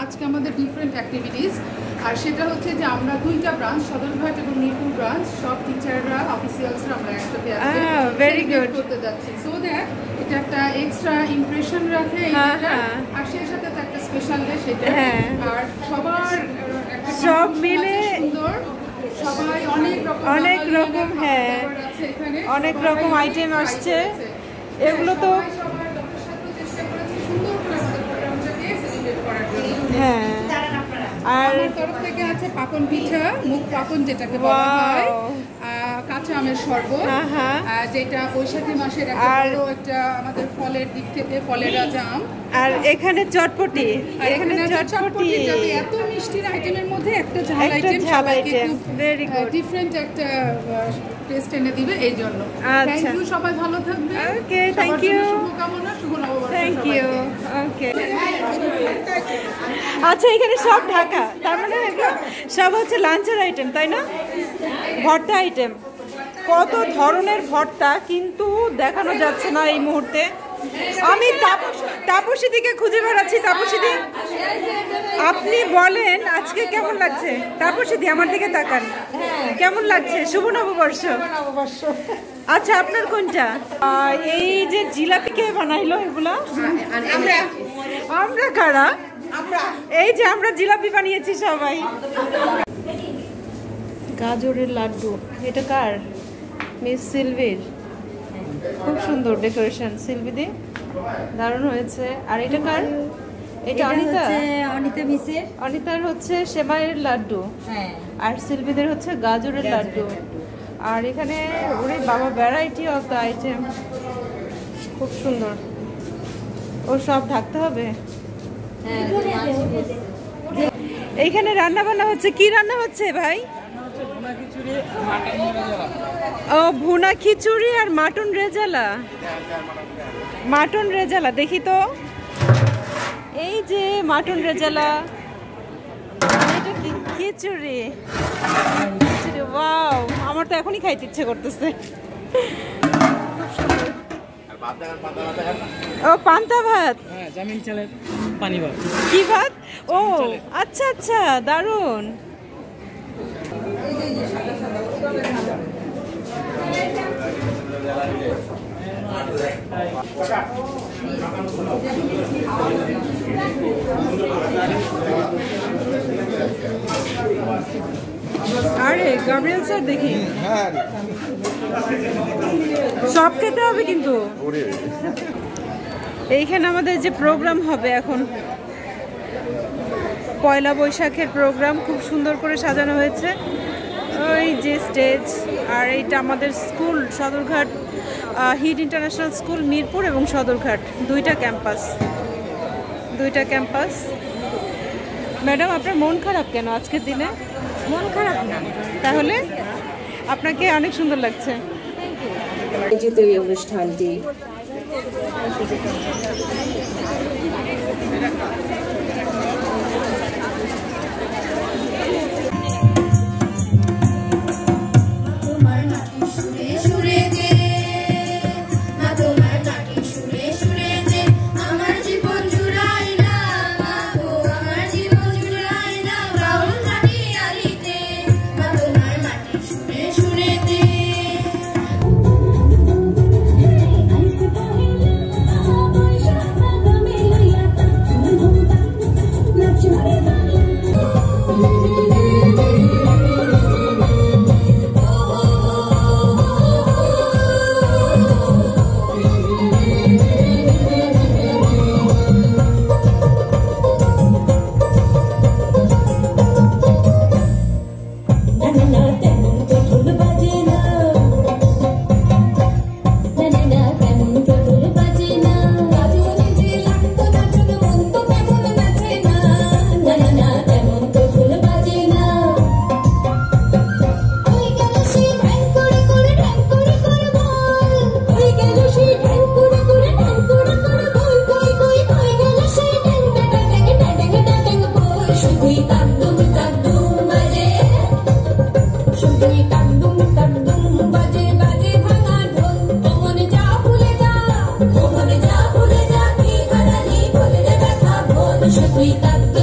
আজকে আমাদের different activities আর সেটা হচ্ছে যে আমরা দুইটা ব্রাঞ্চ সদরঘাট এবং মিরপুর ব্রাঞ্চ সব টিচাররা অফিসিয়ালসরা আমরা একসাথে ভেরি গুড করতে যাচ্ছি সো দ্যাট এটা একটা এক্সট্রা ইমপ্রেশন রাখে আর সেই সাথে একটা স্পেশাল ডে সেটা আর সবার সব মিলে সুন্দর সবাই অনেক রকম অনেক রকম আইটেম আসছে এগুলো তো হ্যাঁ আর তরফ থেকে আছে পাপন পিঠা মুখ পাপন যেটাকে বলা হয় কাঁচা আমের শরবত যেটা বৈশাখী মাসের একটা আমাদের ফলের দিক থেকে ফলের রাজা আম আর এখানে চটপটি এখানে চটপটি এত মিষ্টির আইটেমের মধ্যে একটা ঝাল আইটেম ভেরি গুড ডিফারেন্ট একটা টেস্ট এনে দিবে এই জন্য থ্যাংক ইউ সবাই ভালো থাকবে ওকে থ্যাংক ইউ শুভকামনা শুভ নববর্ষ থ্যাংক ইউ ওকে আচ্ছা এখানে সব ঢাকা তার মানে সব হচ্ছে লাঞ্চের আইটেম তাই না ভর্তা আইটেম কত ধরনের ভর্তা কিন্তু দেখানো যাচ্ছে না এই মুহূর্তে আমি তাপসী দিকে খুঁজে বেড়াচ্ছি তাপসী দি আপনি বলেন আজকে কেমন লাগছে তাপসী দি আমার দিকে তাকান কেমন লাগছে শুভ নববর্ষ আচ্ছা আপনার কোনটা এই যে জিলাপি কে বানাইলো এগুলা আমরা কারা এই যে আমরা জিলাপি বানিয়েছি সবাই গাজরের লাড্ডু এটা কার মিস সিলভির খুব সুন্দর ডেকোরেশন সিলভিদি দারুণ হয়েছে আর এটা কার এটা অনিতা মিসের অনিতার হচ্ছে সেমাইয়ের লাড্ডু আর সিলভিদের হচ্ছে গাজরের লাড্ডু আর এখানে ওরে বাবা ভ্যারাইটি অফ দ্য আইটেম খুব সুন্দর ও সব ঢাকতে হবে এইখানে রান্না বান্না হচ্ছে কি রান্না হচ্ছে ভাই ও ভুনা খিচুড়ি আর মাটন রেজালা দেখি তো এই যে মাটন রেজালা এটা কি খিচুড়ি ওয়াও আমার তো এখনই খাইতে ইচ্ছে করতেছে ও পান্তা ভাত জামিন চালের পানি ভাত কি ভাত ও আচ্ছা আচ্ছা দারুণ আরে গাব্রিয়েল স্যার দেখি সব খেতে হবে কিন্তু এইখানে আমাদের যে প্রোগ্রাম হবে এখন পয়লা বৈশাখের প্রোগ্রাম খুব সুন্দর করে সাজানো হয়েছে ওই যে স্টেজ আর এইটা আমাদের school Sadarghat Heed International School Mirpur এবং সদরঘাট দুইটা ক্যাম্পাস ম্যাডাম আপনার মন খারাপ কেন আজকের দিনে মন খারাপ না তাহলে আপনাকে অনেক সুন্দর লাগছে আয়োজিত এই অনুষ্ঠানটি We